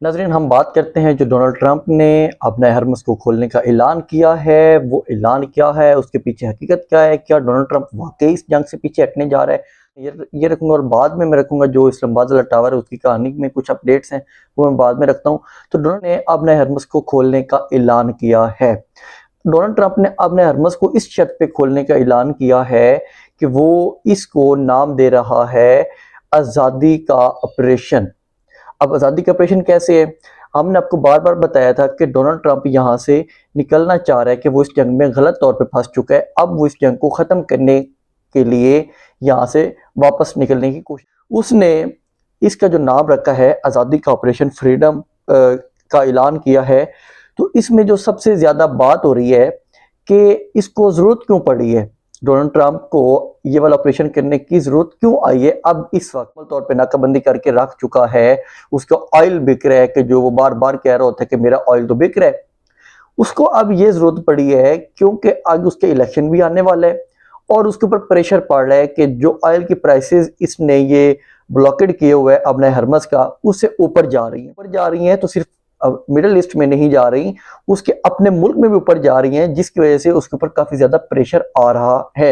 नाज़रीन, हम बात करते हैं जो डोनाल्ड ट्रंप ने अपने हरमस को खोलने का ऐलान किया है। वो ऐलान क्या है, उसके पीछे हकीकत क्या है, क्या डोनाल्ड ट्रंप वाकई इस जंग से पीछे हटने जा रहा है, ये रखूंगा। और बाद में मैं रखूंगा जो इस्लामाबाद वाला टावर है उसकी कहानी में कुछ अपडेट्स हैं, वो मैं बाद में रखता हूँ। तो डोनाल्ड ने अपने हरमस को खोलने का ऐलान किया है। डोनाल्ड ट्रंप ने अपने हरमस को इस शर्त पे खोलने का ऐलान किया है कि वो इसको नाम दे रहा है आज़ादी का ऑपरेशन। अब आज़ादी का ऑपरेशन कैसे है? हमने आपको बार बार बताया था कि डोनाल्ड ट्रंप यहाँ से निकलना चाह रहा है, कि वो इस जंग में गलत तौर पे फंस चुका है। अब वो इस जंग को ख़त्म करने के लिए यहाँ से वापस निकलने की कोशिश, उसने इसका जो नाम रखा है आज़ादी का ऑपरेशन फ्रीडम का ऐलान किया है। तो इसमें जो सबसे ज़्यादा बात हो रही है कि इसको ज़रूरत क्यों पड़ी है, डोनाल्ड ट्रंप को ये वाला ऑपरेशन करने की जरूरत क्यों आई है। अब इस वक्त तौर पे नाकाबंदी करके रख चुका है, उसका ऑयल बिक रहा है, कि जो वो बार बार कह रहा होता है कि मेरा ऑयल तो बिक रहा है, उसको अब ये जरूरत पड़ी है क्योंकि आगे उसके इलेक्शन भी आने वाला है और उसके ऊपर प्रेशर पड़ रहा है कि जो ऑयल की प्राइसेस इसने ये ब्लॉकेड किए हुए अपने हरमस का, उससे ऊपर जा रही हैं। तो सिर्फ मिडिल ईस्ट में नहीं जा रही, उसके अपने मुल्क में भी ऊपर जा रही हैं, जिसकी वजह से उसके ऊपर काफी ज्यादा प्रेशर आ रहा है।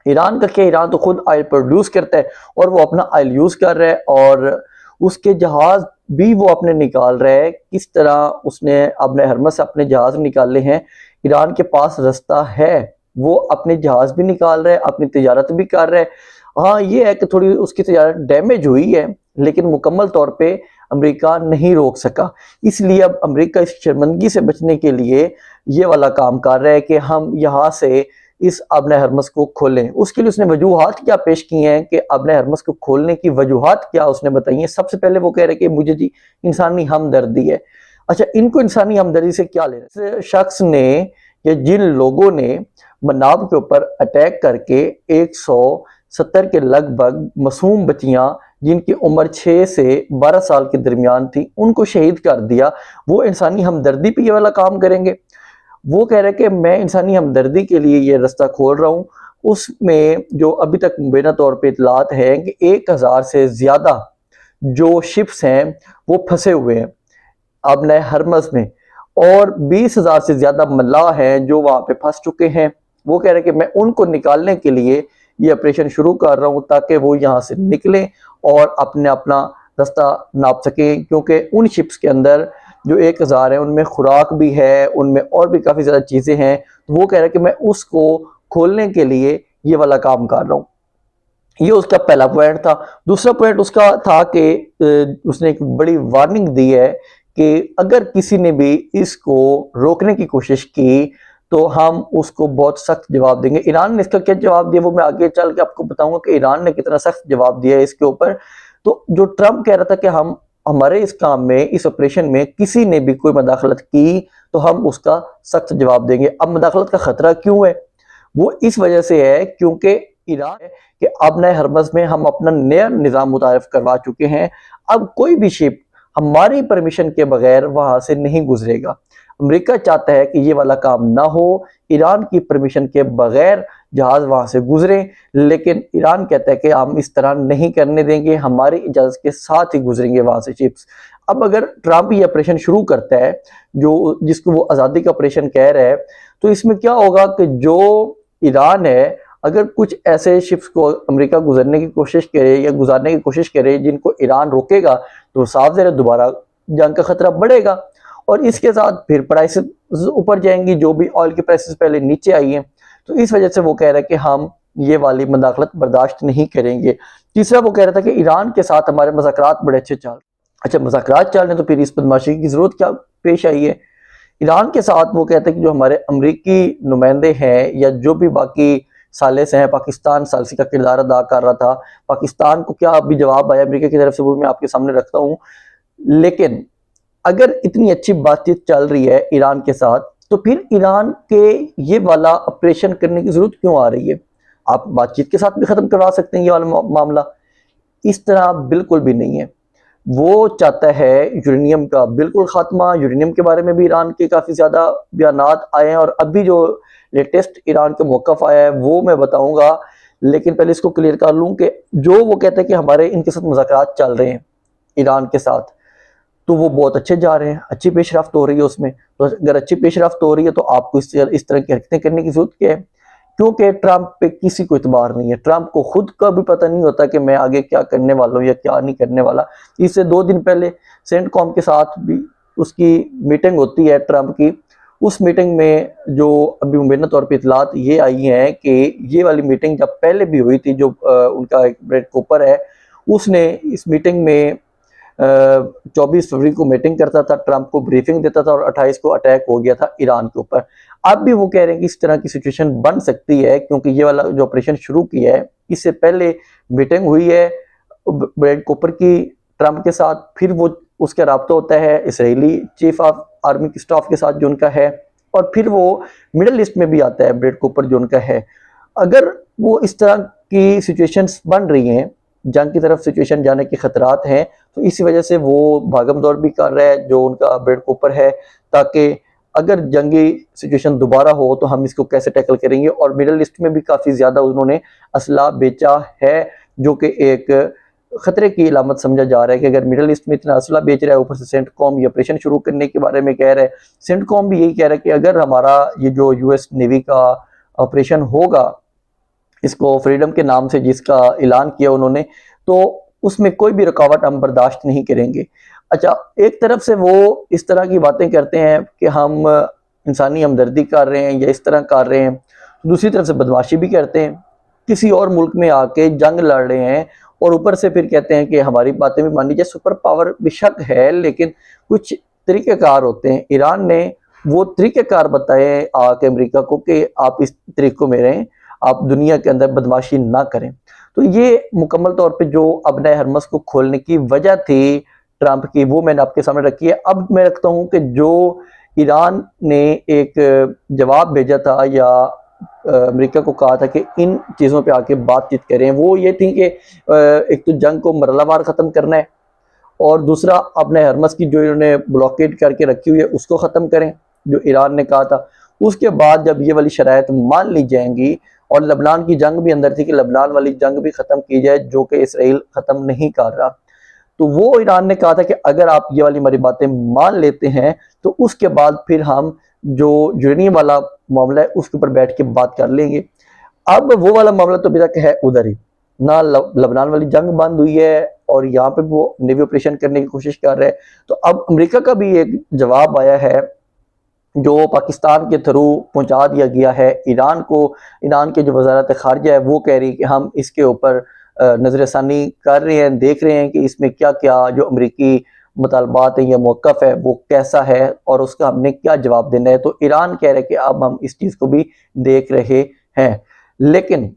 ईरान का क्या, ईरान तो खुद ऑयल प्रोड्यूस करता है और वो अपना ऑयल यूज कर रहा है, और उसके जहाज भी वो अपने निकाल रहा है। किस तरह उसने अपने हरमस से अपने जहाज निकाले हैं, ईरान के पास रास्ता है, वो अपने जहाज भी निकाल रहा है, अपनी तिजारत भी कर रहा है। हाँ, ये है कि थोड़ी उसकी तिजारत डैमेज हुई है, लेकिन मुकम्मल तौर पे अमेरिका नहीं रोक सका। इसलिए अब अमेरिका इस शर्मिंदगी से बचने के लिए ये वाला काम कर रहा है कि हम यहाँ से इस अपने हरमस को खोलें। उसके लिए उसने वजूहात क्या पेश की हैं कि अपने हरमस को खोलने की वजूहात क्या उसने बताई हैं। सबसे पहले वो कह रहे कि मुझे जी इंसानी हमदर्दी है। अच्छा, इनको इंसानी हमदर्दी से क्या ले रहे हैं? शख्स ने या जिन लोगों ने मनाब के ऊपर अटैक करके 170 के लगभग मासूम बच्चियां जिनकी उम्र 6 से 12 साल के दरमियान थी, उनको शहीद कर दिया, वो इंसानी हमदर्दी पे ये वाला काम करेंगे? वो कह रहे कि मैं इंसानी हमदर्दी के लिए ये रास्ता खोल रहा हूँ। उसमें जो अभी तक मुबैना तौर पे इतलात है कि 1000 से ज़्यादा जो शिप्स हैं वो फंसे हुए हैं अपने हरमस में, और 20,000 से ज़्यादा मल्लाह हैं जो वहाँ पे फंस चुके हैं। वो कह रहे कि मैं उनको निकालने के लिए ये ऑपरेशन शुरू कर रहा हूँ ताकि वो यहाँ से निकलें और अपना रास्ता नाप सकें, क्योंकि उन शिप्स के अंदर जो 1000 है उनमें खुराक भी है, उनमें और भी काफ़ी ज़्यादा चीज़ें हैं। तो वो कह रहे कि मैं उसको खोलने के लिए ये वाला काम कर रहा हूँ। ये उसका पहला पॉइंट था। दूसरा पॉइंट उसका था कि उसने एक बड़ी वार्निंग दी है कि अगर किसी ने भी इसको रोकने की कोशिश की तो हम उसको बहुत सख्त जवाब देंगे। ईरान ने इसका क्या जवाब दिया वो मैं आगे चल के आपको बताऊंगा कि ईरान ने कितना सख्त जवाब दिया है इसके ऊपर। तो जो ट्रंप कह रहा था कि हम हमारे इस काम में, इस ऑपरेशन में किसी ने भी कोई मदाखलत की तो हम उसका सख्त जवाब देंगे। अब मदाखलत का खतरा क्यों है? वो इस वजह से है क्योंकि ईरान है कि अब नए हरमस में हम अपना नया निज़ाम मुतारिफ करवा चुके हैं। अब कोई भी शिप हमारी परमिशन के बगैर वहां से नहीं गुजरेगा। अमेरिका चाहता है कि ये वाला काम ना हो, ईरान की परमिशन के बगैर जहाज वहां से गुजरे, लेकिन ईरान कहता है कि हम इस तरह नहीं करने देंगे, हमारी इजाजत के साथ ही गुजरेंगे वहां से शिप्स। अब अगर ट्रंप ये ऑपरेशन शुरू करता है जो जिसको वो आज़ादी का ऑपरेशन कह रहा है, तो इसमें क्या होगा कि जो ईरान है अगर कुछ ऐसे शिप्स को अमेरिका गुजरने की कोशिश करे या गुजारने की कोशिश करे जिनको ईरान रोकेगा, तो साफ ज़रा दोबारा जंग का खतरा बढ़ेगा और इसके साथ फिर प्राइसेस ऊपर जाएंगी, जो भी ऑयल की प्राइसेस पहले नीचे आई हैं। तो इस वजह से वो कह रहा है कि हम ये वाली मुदाखलत बर्दाश्त नहीं करेंगे। तीसरा वो कह रहा था कि ईरान के साथ हमारे मुज़ाकरात बड़े अच्छे चल, अच्छा मुज़ाकरात चल रहे हैं तो फिर इस बदमाशी की जरूरत क्या पेश आई है? ईरान के साथ वो कहते हैं कि जो हमारे अमरीकी नुमाइंदे हैं या जो भी बाकी सालिस हैं, पाकिस्तान सालिसी का किरदार अदा कर रहा था, पाकिस्तान को क्या अभी जवाब आया अमेरिका की तरफ से वो मैं आपके सामने रखता हूँ। लेकिन अगर इतनी अच्छी बातचीत चल रही है ईरान के साथ, तो फिर ईरान के ये वाला ऑपरेशन करने की जरूरत क्यों आ रही है? आप बातचीत के साथ भी खत्म करवा सकते हैं ये वाला मामला। इस तरह बिल्कुल भी नहीं है। वो चाहता है यूरेनियम का बिल्कुल खात्मा। यूरेनियम के बारे में भी ईरान के काफ़ी ज़्यादा बयानात आए हैं और अभी जो लेटेस्ट ईरान का मौक़िफ़ आया है वो मैं बताऊंगा, लेकिन पहले इसको क्लियर कर लूँ कि जो वो कहते हैं कि हमारे इनके साथ मुज़ाकरात चल रहे हैं ईरान के साथ, तो वो बहुत अच्छे जा रहे हैं, अच्छी पेशरफ्त हो रही है उसमें। तो अगर अच्छी पेशरफ्त हो रही है तो आपको इस तरह की हरकतें करने की जरूरत क्या है? क्योंकि ट्रंप पे किसी को इतबार नहीं है। ट्रंप को खुद का भी पता नहीं होता कि मैं आगे क्या करने वाला हूँ या क्या नहीं करने वाला। इससे 2 दिन पहले सेंटकॉम के साथ भी उसकी मीटिंग होती है ट्रंप की। उस मीटिंग में जो अभी मुबैना तौर पर इतलात ये आई हैं कि ये वाली मीटिंग जब पहले भी हुई थी, जो उनका एक ब्रेड कूपर है, उसने इस मीटिंग में 24 फरवरी को मीटिंग करता था, ट्रंप को ब्रीफिंग देता था और 28 को अटैक हो गया था ईरान के ऊपर। अब भी वो कह रहे हैं कि इस तरह की सिचुएशन बन सकती है, क्योंकि ये वाला जो ऑपरेशन शुरू किया है इससे पहले मीटिंग हुई है ब्रैड कूपर की ट्रंप के साथ, फिर वो उसका राब्ता होता है Israeli chief of army staff के साथ जो उनका है, और फिर वो मिडल ईस्ट में भी आता है ब्रैड कूपर जो उनका है। अगर वो इस तरह की सिचुएशंस बन रही हैं, जंग की तरफ सिचुएशन जाने के खतरात हैं, तो इसी वजह से वो भागम दौड़ भी कर रहा है जो उनका ब्रैड कूपर है, ताकि अगर जंगी सिचुएशन दोबारा हो तो हम इसको कैसे टैकल करेंगे। और मिडल ईस्ट में भी काफ़ी ज़्यादा उन्होंने असला बेचा है, जो कि एक खतरे की इलामत समझा जा रहा है कि अगर मिडल ईस्ट में इतना असला बेच रहा है, ऊपर से सेंटकॉम ये ऑपरेशन शुरू करने के बारे में कह रहा है। सेंटकॉम भी यही कह रहा है कि अगर हमारा ये जो यूएस नेवी का ऑपरेशन होगा, इसको फ्रीडम के नाम से जिसका ऐलान किया उन्होंने, तो उसमें कोई भी रुकावट हम बर्दाश्त नहीं करेंगे। अच्छा, एक तरफ से वो इस तरह की बातें करते हैं कि हम इंसानी हमदर्दी कर रहे हैं या इस तरह कर रहे हैं, दूसरी तरफ से बदमाशी भी करते हैं, किसी और मुल्क में आके जंग लड़ रहे हैं और ऊपर से फिर कहते हैं कि हमारी बातें भी मान लीजिए। सुपर पावर बेशक है, लेकिन कुछ तरीक़ेकार होते हैं। ईरान ने वो तरीक़ेकार बताए आके अमेरिका को कि आप इस तरीक़ों में रहें, आप दुनिया के अंदर बदमाशी ना करें। तो ये मुकम्मल तौर पे जो अबनाए हरमस को खोलने की वजह थी ट्रंप की, वो मैंने आपके सामने रखी है। अब मैं रखता हूँ कि जो ईरान ने एक जवाब भेजा था या अमेरिका को कहा था कि इन चीज़ों पे आके बातचीत करें, वो ये थी कि एक तो जंग को मरलावार ख़त्म करना है, और दूसरा अपने हरमस की जो इन्होंने ब्लॉकेड करके रखी हुई है उसको ख़त्म करें, जो ईरान ने कहा था। उसके बाद जब ये वाली शराइत मान ली जाएंगी, और लबनान की जंग भी अंदर थी कि लबनान वाली जंग भी ख़त्म की जाए, जो कि इसराइल ख़त्म नहीं कर रहा, तो वो ईरान ने कहा था कि अगर आप ये वाली हमारी बातें मान लेते हैं तो उसके बाद फिर हम जो यूरेनियम वाला मामला है उसके ऊपर बैठ के बात कर लेंगे। अब वो वाला मामला तो अभी तक है उधर ही, ना लबनान वाली जंग बंद हुई है और यहाँ पे वो नेवी ऑपरेशन करने की कोशिश कर रहे हैं। तो अब अमेरिका का भी एक जवाब आया है जो पाकिस्तान के थ्रू पहुंचा दिया गया है ईरान को। ईरान के जो वजारत खारजा है वो कह रही है कि हम इसके ऊपर नजरसानी कर रहे हैं, देख रहे हैं कि इसमें क्या क्या जो अमरीकी मुतालबात है या मौक़िफ़ है वो कैसा है और उसका हमने क्या जवाब देना है। तो ईरान कह रहे हैं कि अब हम इस चीज़ को भी देख रहे हैं। लेकिन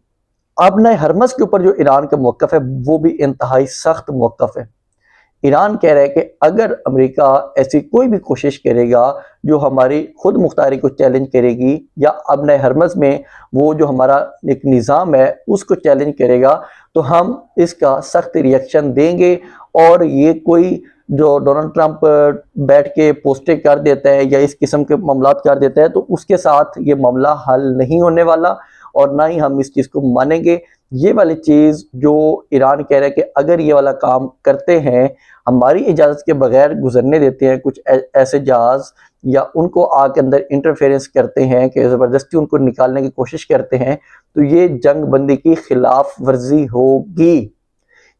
अब नए हरमस के ऊपर जो ईरान का मौक़िफ़ है वो भी इंतहाई सख्त मौक़िफ़ है। ईरान कह रहा है कि अगर अमेरिका ऐसी कोई भी कोशिश करेगा जो हमारी खुद मुख्तारी को चैलेंज करेगी, या अब नए हरमस में वो जो हमारा एक निज़ाम है उसको चैलेंज करेगा, तो हम इसका सख्त रिएक्शन देंगे। और ये कोई जो डोनाल्ड ट्रंप बैठ के पोस्टें कर देता है या इस किस्म के मामलात कर देता है, तो उसके साथ ये मामला हल नहीं होने वाला, और ना ही हम इस चीज़ को मानेंगे। ये वाली चीज़ जो ईरान कह रहा है कि अगर ये वाला काम करते हैं, हमारी इजाज़त के बगैर गुजरने देते हैं कुछ ऐसे जहाज़, या उनको आग के अंदर इंटरफेरेंस करते हैं कि ज़बरदस्ती उनको निकालने की कोशिश करते हैं, तो ये जंग बंदी की खिलाफ वर्जी होगी।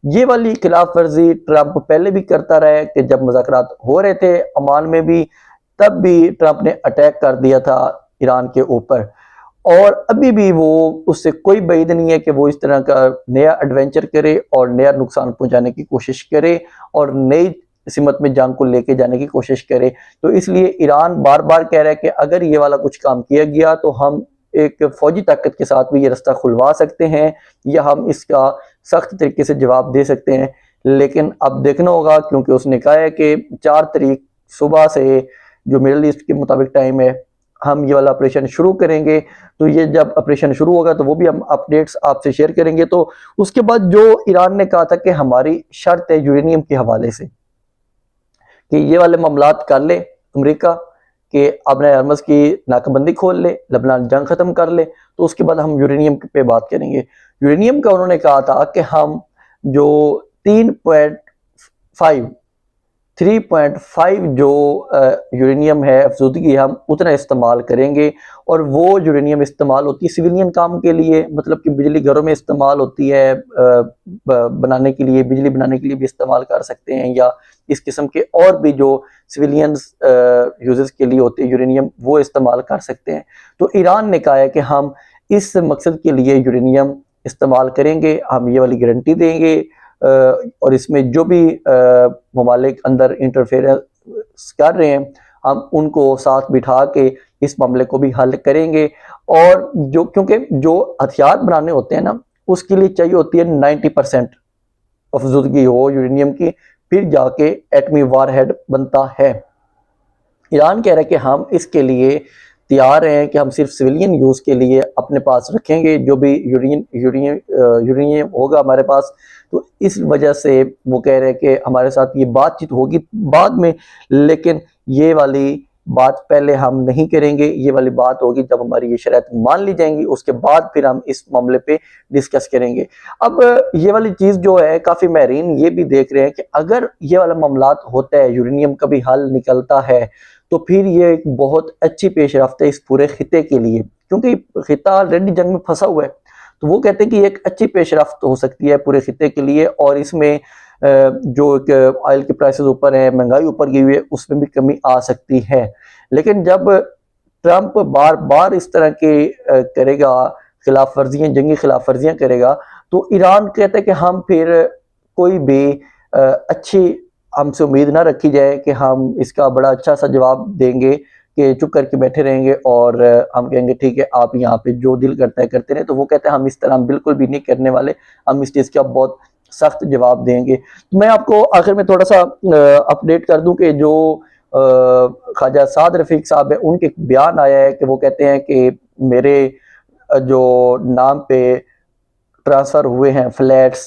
ये वाली खिलाफ वर्जी ट्रंप पहले भी करता रहा है कि जब मुज़ाकरात हो रहे थे ओमान में भी, तब भी ट्रंप ने अटैक कर दिया था ईरान के ऊपर, और अभी भी वो उससे कोई बैद नहीं है कि वो इस तरह का नया एडवेंचर करे और नया नुकसान पहुंचाने की कोशिश करे और नई सिमत में जंग को लेके जाने की कोशिश करे। तो इसलिए ईरान बार बार कह रहा है कि अगर ये वाला कुछ काम किया गया तो हम एक फौजी ताकत के साथ भी ये रास्ता खुलवा सकते हैं, या हम इसका सख्त तरीके से जवाब दे सकते हैं। लेकिन अब देखना होगा, क्योंकि उसने कहा है कि 4 तारीख सुबह से जो मिडल ईस्ट के मुताबिक टाइम है हम ये वाला ऑपरेशन शुरू करेंगे। तो ये जब ऑपरेशन शुरू होगा तो वो भी हम अपडेट्स आपसे शेयर करेंगे। तो उसके बाद जो ईरान ने कहा था कि हमारी शर्त है यूरेनियम के हवाले से कि ये वाले मामलात कर ले अमेरिका, कि अपने हरमस की नाकाबंदी खोल ले, लबनान जंग ख़त्म कर ले, तो उसके बाद हम यूरेनियम पे बात करेंगे। यूरेनियम का उन्होंने कहा था कि हम जो 3.5 3.5 जो यूरेनियम है अफजूदगी हम उतना इस्तेमाल करेंगे, और वो यूरेनियम इस्तेमाल होती है सिविलियन काम के लिए, मतलब कि बिजली घरों में इस्तेमाल होती है, बनाने के लिए, बिजली बनाने के लिए भी इस्तेमाल कर सकते हैं, या इस किस्म के और भी जो सिविलियंस यूजेस के लिए होते हैं यूरेनियम, वो इस्तेमाल कर सकते हैं। तो ईरान ने कहा है कि हम इस मकसद के लिए यूरेनियम इस्तेमाल करेंगे, हम ये वाली गारंटी देंगे, और इसमें जो भी ममालिक अंदर इंटरफेरेंस कर रहे हैं हम उनको साथ बिठा के इस मामले को भी हल करेंगे। और जो क्योंकि जो हथियार बनाने होते हैं ना, उसके लिए चाहिए होती है 90% अफजूदगी हो यूरेनियम की, फिर जाके एटमी वारहेड बनता है। ईरान कह रहा है कि हम इसके लिए तैयार हैं कि हम सिर्फ सिविलियन यूज़ के लिए अपने पास रखेंगे जो भी यूरेनियम होगा हमारे पास। तो इस वजह से वो कह रहे हैं कि हमारे साथ ये बातचीत होगी बाद में, लेकिन ये वाली बात पहले हम नहीं करेंगे, ये वाली बात होगी जब हमारी ये शर्त मान ली जाएंगी, उसके बाद फिर हम इस मामले पे डिस्कस करेंगे। अब ये वाली चीज़ जो है काफ़ी महरीन ये भी देख रहे हैं कि अगर ये वाला मामलात होता है, यूरेनियम का भी हल निकलता है, तो फिर ये एक बहुत अच्छी पेशरफ्त है इस पूरे खिते के लिए, क्योंकि खिता ऑलरेडी जंग में फंसा हुआ है। तो वो कहते हैं कि एक अच्छी पेशरफ्त हो सकती है पूरे खिते के लिए, और इसमें जो ऑयल के प्राइसेस ऊपर है, महंगाई ऊपर गई हुई है, उसमें भी कमी आ सकती है। लेकिन जब ट्रंप बार बार इस तरह के करेगा, खिलाफ वर्जियां, जंगी खिलाफ वर्जियां करेगा, तो ईरान कहते हैं कि हम फिर कोई भी अच्छी हमसे उम्मीद ना रखी जाए कि हम इसका बड़ा अच्छा सा जवाब देंगे कि चुप करके बैठे रहेंगे और हम कहेंगे ठीक है आप यहाँ पे जो दिल करता है करते रहे। तो वो कहते हैं हम इस तरह हम बिल्कुल भी नहीं करने वाले, हम इस चीज़ का बहुत सख्त जवाब देंगे। तो मैं आपको आखिर में थोड़ा सा अपडेट कर दूं कि जो ख्वाजा साद रफीक साहब है उनके बयान आया है कि वो कहते हैं कि मेरे जो नाम पे ट्रांसफ़र हुए हैं फ्लैट्स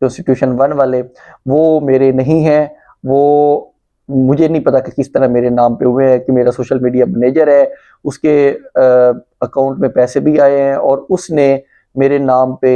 जो सिचुएशन 1 वाले, वो मेरे नहीं हैं। वो मुझे नहीं पता कि किस तरह मेरे नाम पे हुए हैं, कि मेरा सोशल मीडिया मैनेजर है उसके अकाउंट में पैसे भी आए हैं और उसने मेरे नाम पे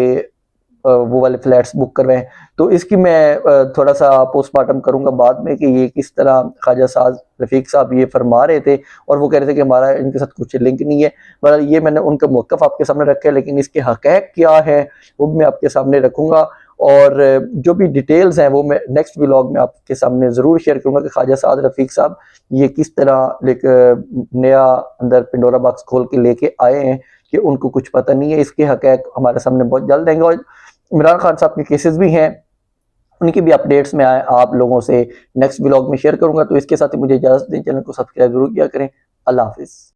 वो वाले फ्लैट्स बुक करवाए हैं। तो इसकी मैं थोड़ा सा पोस्टमार्टम करूंगा बाद में कि ये किस तरह ख्वाजा साद रफीक साहब ये फरमा रहे थे, और वो कह रहे थे कि हमारा इनके साथ कुछ लिंक नहीं है। बहरहाल ये मैंने उनका मौक़िफ़ आपके सामने रखा है, लेकिन इसके हक़ैक़ क्या है वो भी मैं आपके सामने रखूँगा, और जो भी डिटेल्स हैं वो मैं नेक्स्ट व्लॉग में आपके सामने ज़रूर शेयर करूँगा कि ख्वाजा साद रफीक साहब ये किस तरह नया अंदर पिंडोरा बॉक्स खोल के लेके आए हैं कि उनको कुछ पता नहीं है। इसके हक़ैक़ हमारे सामने बहुत जल्द आएंगे, और इमरान खान साहब के केसेस भी हैं, उनकी भी अपडेट्स में आप लोगों से नेक्स्ट व्लॉग में शेयर करूँगा। तो इसके साथ ही मुझे इजाज़त दें, चैनल को सब्सक्राइब जरूर किया करें। अल्लाह हाफ़िज़।